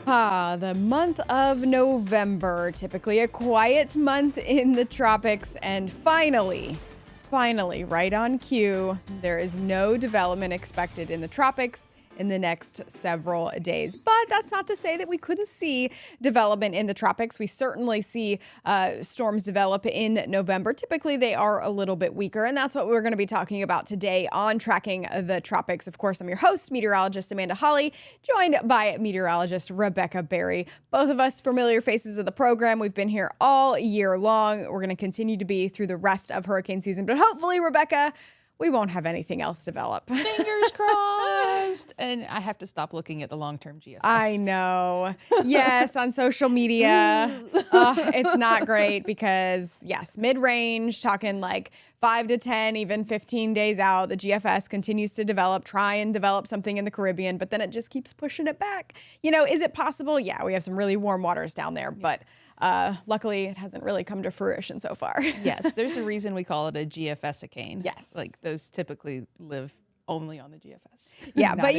The month of November, typically a quiet month in the tropics, and finally, right on cue, there is no development expected in the tropics in the next several days. But that's not to say that we couldn't see development in the tropics. We certainly see storms develop in November. Typically, they are a little bit weaker, and that's what we're going to be talking about today on Tracking the Tropics. Of course, I'm your host, meteorologist Amanda Hawley, joined by meteorologist Rebecca Berry. Both of us familiar faces of the program. We've been here all year long. We're going to continue to be through the rest of hurricane season, but hopefully, Rebecca, we won't have anything else develop. Fingers crossed. And I have to stop looking at the long-term GFS. I know. Yes, on social media. It's not great because, yes, mid-range, talking like 5 to 10, even 15 days out, the GFS continues to try and develop something in the Caribbean, but then it just keeps pushing it back. You know, is it possible? Yeah, we have some really warm waters down there, but luckily it hasn't really come to fruition so far. Yes, there's a reason we call it a GFS-icane. Yes. Like those typically live only on the GFS. Yeah, but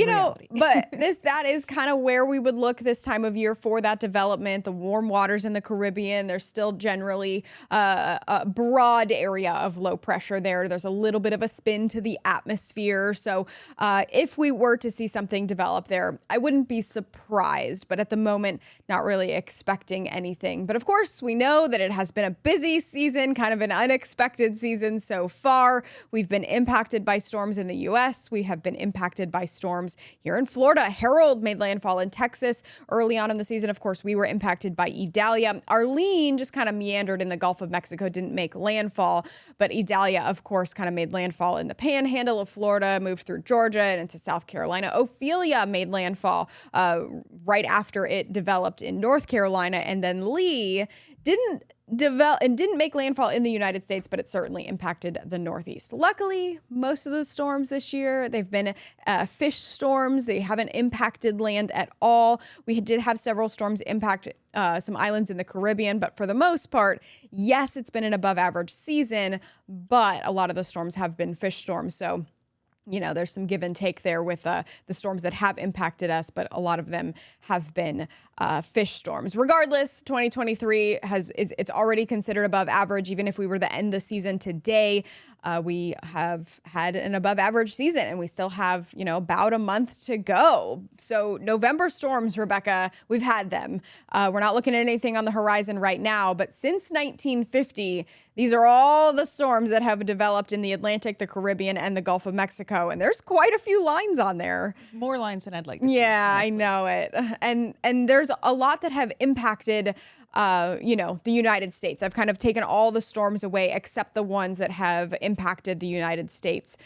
that is kind of where we would look this time of year for that development. The warm waters in the Caribbean, there's still generally a broad area of low pressure there. There's a little bit of a spin to the atmosphere. So if we were to see something develop there, I wouldn't be surprised, but at the moment, not really expecting anything. But of course, we know that it has been a busy season, kind of an unexpected season so far. We've been impacted by storms in the U.S. We have been impacted by storms here in Florida. Harold made landfall in Texas early on in the season. Of course, we were impacted by Idalia. Arlene just kind of meandered in the Gulf of Mexico, didn't make landfall. But Idalia, of course, kind of made landfall in the panhandle of Florida, moved through Georgia and into South Carolina. Ophelia made landfall right after it developed in North Carolina. And then Lee didn't make landfall in the United States, but it certainly impacted the Northeast. Luckily, most of the storms this year, they've been fish storms. They haven't impacted land at all. We did have several storms impact some islands in the Caribbean, but for the most part, yes, it's been an above average season, but a lot of the storms have been fish storms. So, you know, there's some give and take there with the storms that have impacted us, but a lot of them have been fish storms. Regardless, 2023 it's already considered above average. Even if we were to end the season today, we have had an above average season and we still have, about a month to go. So November storms, Rebecca, we've had them. We're not looking at anything on the horizon right now, but since 1950, these are all the storms that have developed in the Atlantic, the Caribbean, and the Gulf of Mexico. And there's quite a few lines on there. More lines than I'd like to see. Yeah, honestly. I know it. And there's a lot that have impacted the United States. I've kind of taken all the storms away except the ones that have impacted the United States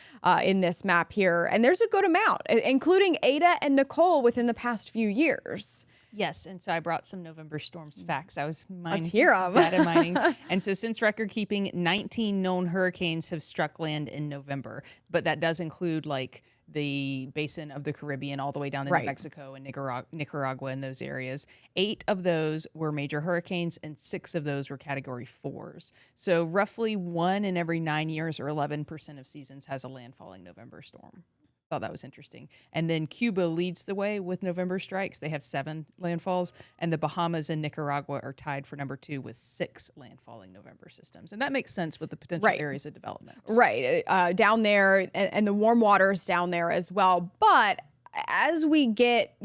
in this map here. And there's a good amount, including Ada and Nicole within the past few years. Yes, and so I brought some November storms facts. I was Let's hear 'em. Data mining. And so since record keeping, 19 known hurricanes have struck land in November. But that does include like the basin of the Caribbean all the way down into Mexico and Nicaragua and those areas. 8 of those were major hurricanes and 6 of those were category 4s. So roughly 1 in every 9 years or 11% of seasons has a landfalling November storm. Thought that was interesting. And then Cuba leads the way with November strikes. They have 7 landfalls, and the Bahamas and Nicaragua are tied for number 2 with 6 landfalling November systems. And that makes sense with the potential areas of development. Right. Down there and the warm waters down there as well. But as we get,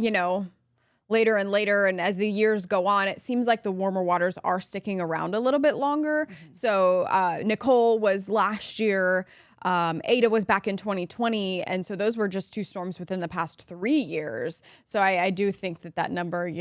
later and later, and as the years go on, it seems like the warmer waters are sticking around a little bit longer. Mm-hmm. So Nicole was last year. Ada was back in 2020. And so those were just 2 storms within the past 3 years. So I do think that number,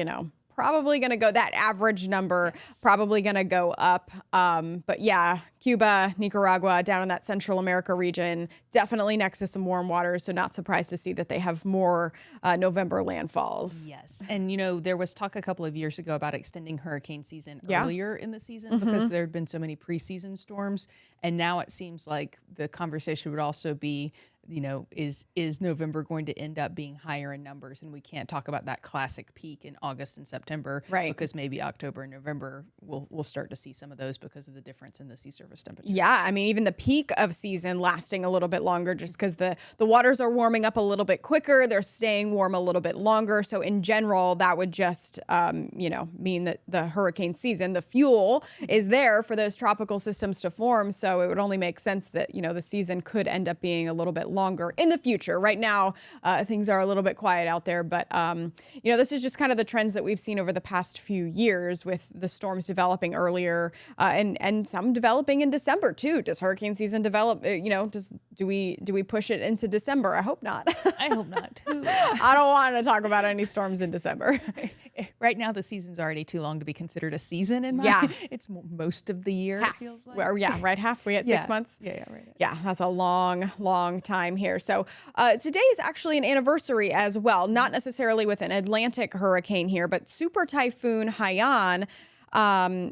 probably going to go, that average number, probably going to go up. But yeah, Cuba, Nicaragua, down in that Central America region, definitely next to some warm waters. So not surprised to see that they have more November landfalls. Yes. And, there was talk a couple of years ago about extending hurricane season earlier in the season because there had been so many preseason storms. And now it seems like the conversation would also be is November going to end up being higher in numbers? And we can't talk about that classic peak in August and September, right? Because maybe October and November we'll start to see some of those because of the difference in the sea surface temperature. Yeah, I mean, even the peak of season lasting a little bit longer, just because the waters are warming up a little bit quicker, they're staying warm a little bit longer. So in general, that would just mean that the hurricane season, the fuel is there for those tropical systems to form. So it would only make sense that the season could end up being a little bit longer in the future. Right now, things are a little bit quiet out there, but this is just kind of the trends that we've seen over the past few years with the storms developing earlier and some developing in December too. Does hurricane season develop? Do we push it into December? I hope not. I hope not too. I don't want to talk about any storms in December. Right now, the season's already too long to be considered a season in my. It's most of the year. Half. It feels like. Well, yeah, right. Half. We get 6 months. Yeah, right. Yeah, that's a long time here. So today is actually an anniversary as well. Not necessarily with an Atlantic hurricane here, but Super Typhoon Haiyan.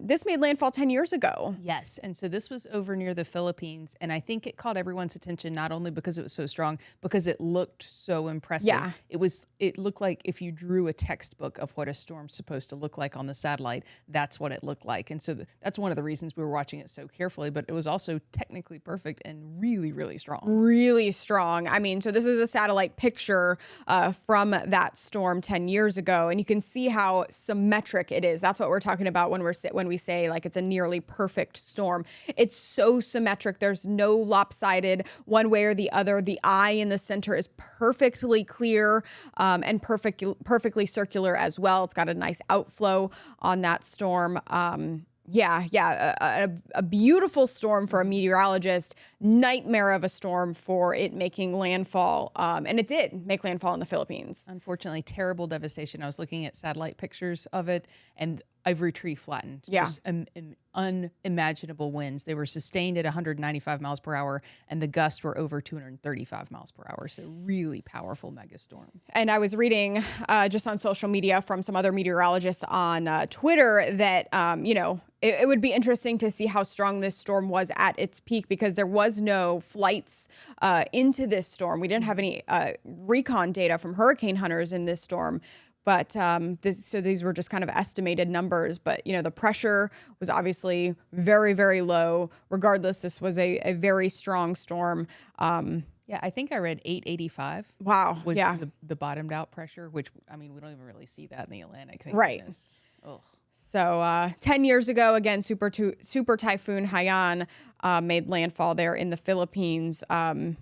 This made landfall 10 years ago. Yes. And so this was over near the Philippines. And I think it caught everyone's attention, not only because it was so strong, because it looked so impressive. Yeah. It looked like if you drew a textbook of what a storm's supposed to look like on the satellite, that's what it looked like. And so that's one of the reasons we were watching it so carefully, but it was also technically perfect and really, really strong. Really strong. I mean, so this is a satellite picture from that storm 10 years ago, and you can see how symmetric it is. That's what we're talking about when we say like it's a nearly perfect storm. It's so symmetric. There's no lopsided one way or the other. The eye in the center is perfectly clear and perfectly circular as well. It's got a nice outflow on that storm. A beautiful storm for a meteorologist, nightmare of a storm for it making landfall. And it did make landfall in the Philippines. Unfortunately, terrible devastation. I was looking at satellite pictures of it, and every tree flattened. Yeah. Just unimaginable winds. They were sustained at 195 miles per hour, and the gusts were over 235 miles per hour. So really powerful megastorm. And I was reading just on social media from some other meteorologists on Twitter that, it would be interesting to see how strong this storm was at its peak, because there was no flights into this storm. We didn't have any recon data from hurricane hunters in this storm. But so these were just kind of estimated numbers. But, the pressure was obviously very, very low. Regardless, this was a very strong storm. Yeah, I think I read 885. Wow. Was the bottomed out pressure, which, I mean, we don't even really see that in the Atlantic. Right. So 10 years ago, again, Super Typhoon Haiyan made landfall there in the Philippines on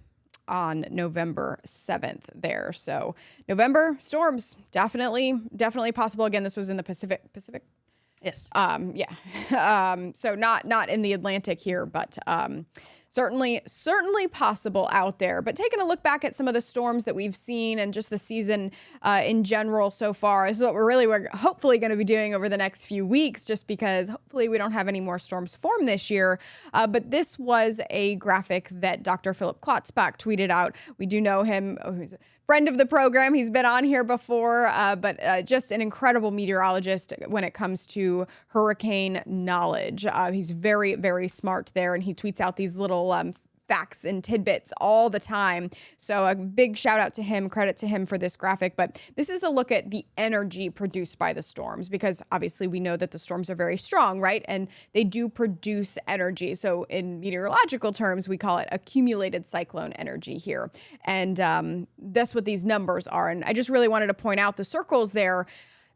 November 7th there. So November storms, definitely possible. Again, this was in the Pacific. Yes. So not in the Atlantic here, but certainly possible out there. But taking a look back at some of the storms that we've seen and just the season in general so far, this is what we're hopefully going to be doing over the next few weeks, just because hopefully we don't have any more storms form this year. But this was a graphic that Dr. Philip Klotzbach tweeted out. We do know him. He's a friend of the program. He's been on here before, but just an incredible meteorologist when it comes to hurricane knowledge. He's very, very smart there, and he tweets out these little facts and tidbits all the time. So a big shout out to him, credit to him for this graphic. But this is a look at the energy produced by the storms, because obviously we know that the storms are very strong, right? And they do produce energy. So in meteorological terms, we call it accumulated cyclone energy here. And that's what these numbers are. And I just really wanted to point out the circles there,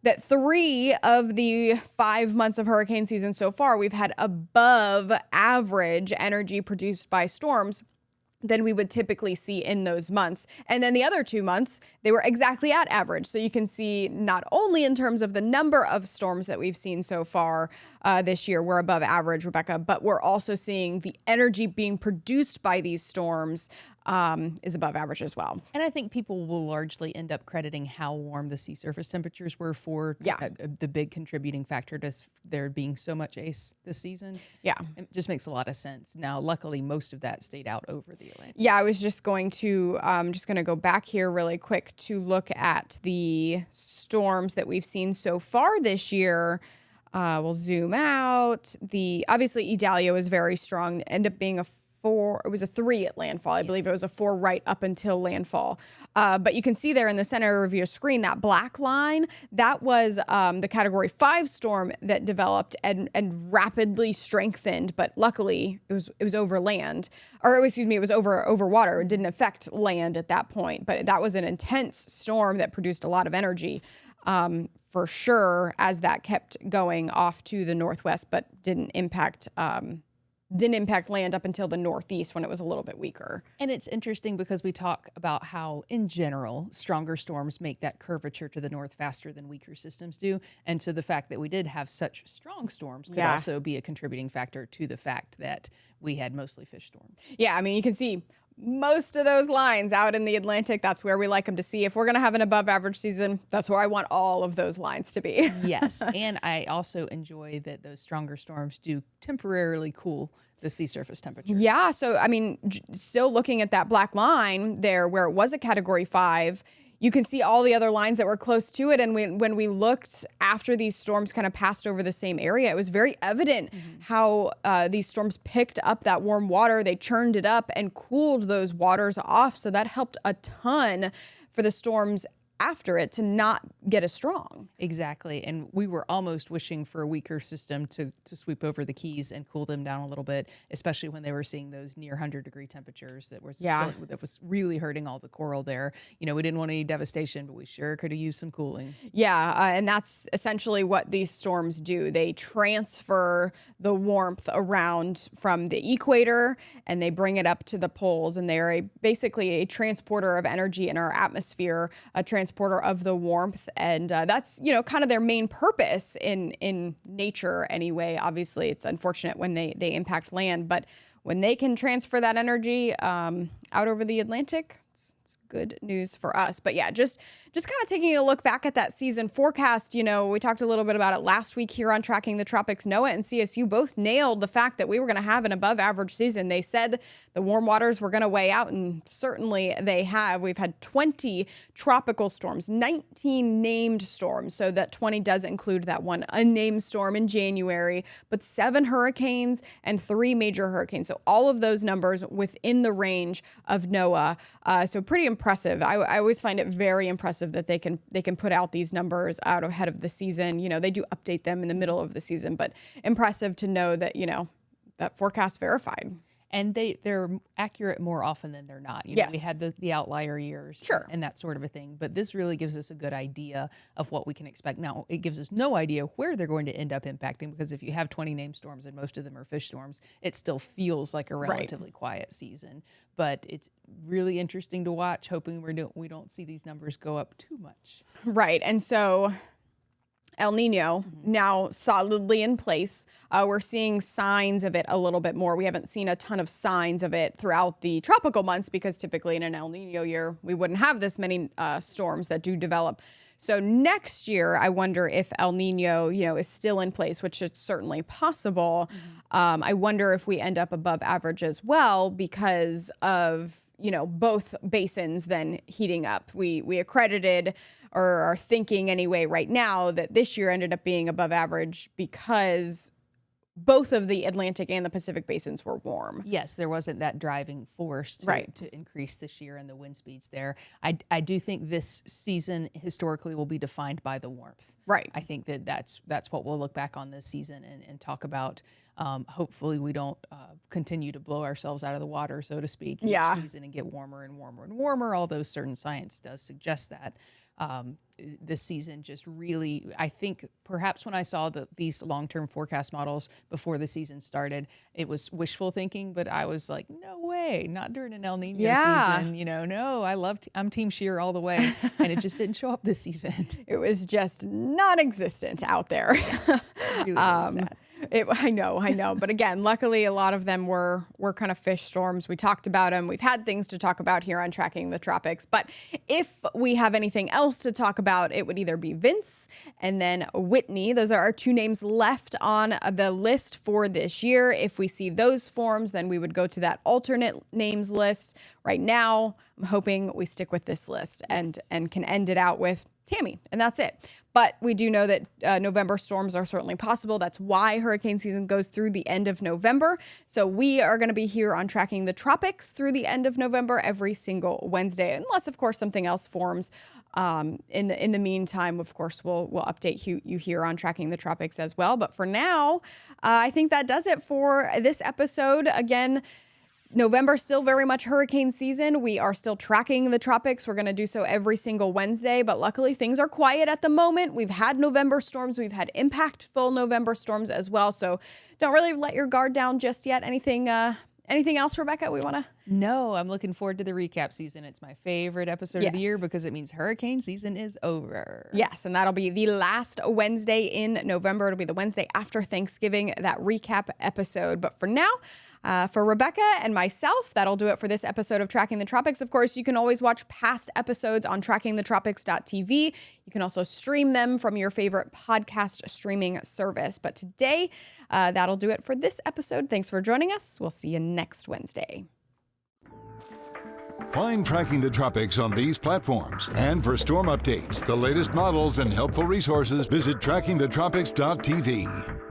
that 3 of the 5 months of hurricane season so far, we've had above average energy produced by storms than we would typically see in those months. And then the other 2 months, they were exactly at average. So you can see not only in terms of the number of storms that we've seen so far this year, we're above average, Rebecca, but we're also seeing the energy being produced by these storms is above average as well. And I think people will largely end up crediting how warm the sea surface temperatures were for the big contributing factor to there being so much ice this season. Yeah. It just makes a lot of sense. Now, luckily, most of that stayed out over the Atlantic. Yeah, I was just going to go back here really quick to look at the storms that we've seen so far this year. We'll zoom out. Obviously, Idalia was very strong, ended up being a it was a 3 at landfall. I believe it was a 4 right up until landfall. But you can see there in the center of your screen, that black line, that was the Category 5 storm that developed and rapidly strengthened. But luckily, it was over land, or excuse me, it was over water. It didn't affect land at that point. But that was an intense storm that produced a lot of energy. For sure, as that kept going off to the northwest, but didn't impact land up until the northeast when it was a little bit weaker. And it's interesting because we talk about how, in general, stronger storms make that curvature to the north faster than weaker systems do. And so the fact that we did have such strong storms could also be a contributing factor to the fact that we had mostly fish storms. Yeah, I mean, you can see most of those lines out in the Atlantic. That's where we like them to see. If we're going to have an above average season, that's where I want all of those lines to be. Yes. And I also enjoy that those stronger storms do temporarily cool the sea surface temperature. Yeah. So, I mean, still looking at that black line there where it was a Category 5, you can see all the other lines that were close to it. And when we looked after these storms kind of passed over the same area, it was very evident how these storms picked up that warm water. They churned it up and cooled those waters off. So that helped a ton for the storms after it to not get as strong. Exactly. And we were almost wishing for a weaker system to sweep over the Keys and cool them down a little bit, especially when they were seeing those near 100-degree temperatures that was really hurting all the coral there. You know, we didn't want any devastation, but we sure could have used some cooling. Yeah, and that's essentially what these storms do. They transfer the warmth around from the equator and they bring it up to the poles, and they're basically a transporter of energy in our atmosphere, a transporter of the warmth, and that's, you know, kind of their main purpose in nature anyway. Obviously, it's unfortunate when they impact land, but when they can transfer that energy out over the Atlantic, it's good news for us. But yeah, just kind of taking a look back at that season forecast, you know, we talked a little bit about it last week here on Tracking the Tropics. NOAA and CSU both nailed the fact that we were going to have an above average season. They said the warm waters were going to weigh out, and certainly they have. We've had 20 tropical storms, 19 named storms. So that 20 does include that one unnamed storm in January, but 7 hurricanes and 3 major hurricanes. So all of those numbers within the range of NOAA. So pretty impressive. I always find it very impressive that they can put out these numbers out ahead of the season. You know, they do update them in the middle of the season, but impressive to know that, you know, that forecast verified. And they're accurate more often than they're not. You know, we had the outlier years and that sort of a thing. But this really gives us a good idea of what we can expect. Now, it gives us no idea where they're going to end up impacting, because if you have 20 named storms and most of them are fish storms, it still feels like a relatively quiet season. But it's really interesting to watch, hoping we don't see these numbers go up too much. Right. And so El Nino now solidly in place. We're seeing signs of it a little bit more. We haven't seen a ton of signs of it throughout the tropical months, because typically in an El Nino year, we wouldn't have this many storms that do develop. So next year, I wonder if El Nino, you know, is still in place, which is certainly possible. I wonder if we end up above average as well because of, you know, both basins then heating up. We accredited, or are thinking anyway right now, that this year ended up being above average because both of the Atlantic and the Pacific basins were warm. Yes, there wasn't that driving force to increase this year and the wind speeds there. I do think this season historically will be defined by the warmth. Right. I think that's what we'll look back on this season and talk about. Hopefully we don't continue to blow ourselves out of the water, so to speak, each season and get warmer and warmer and warmer, although certain science does suggest that. This season just really, I think perhaps when I saw these long-term forecast models before the season started, it was wishful thinking, but I was like, no way, not during an El Nino season. You know, no, I'm Team Shear all the way. And it just didn't show up this season. It was just non-existent out there. Really sad. I know. But again, luckily, a lot of them were kind of fish storms. We talked about them. We've had things to talk about here on Tracking the Tropics. But if we have anything else to talk about, it would either be Vince and then Whitney. Those are our 2 names left on the list for this year. If we see those forms, then we would go to that alternate names list. Right now, I'm hoping we stick with this list and can end it out with Tammy, and that's it. But we do know that November storms are certainly possible. That's why hurricane season goes through the end of November. So we are going to be here on Tracking the Tropics through the end of November every single Wednesday, unless, of course, something else forms. In the meantime, of course, we'll update you here on Tracking the Tropics as well. But for now, I think that does it for this episode. Again, November still very much hurricane season. We are still tracking the tropics. We're going to do so every single Wednesday, but luckily things are quiet at the moment. We've had November storms. We've had impactful November storms as well. So don't really let your guard down just yet. Anything else, Rebecca, we want to? No, I'm looking forward to the recap season. It's my favorite episode of the year because it means hurricane season is over. Yes, and that'll be the last Wednesday in November. It'll be the Wednesday after Thanksgiving, that recap episode. But for now, for Rebecca and myself, that'll do it for this episode of Tracking the Tropics. Of course, you can always watch past episodes on trackingthetropics.tv. You can also stream them from your favorite podcast streaming service. But today, that'll do it for this episode. Thanks for joining us. We'll see you next Wednesday. Find Tracking the Tropics on these platforms. And for storm updates, the latest models, and helpful resources, visit trackingthetropics.tv.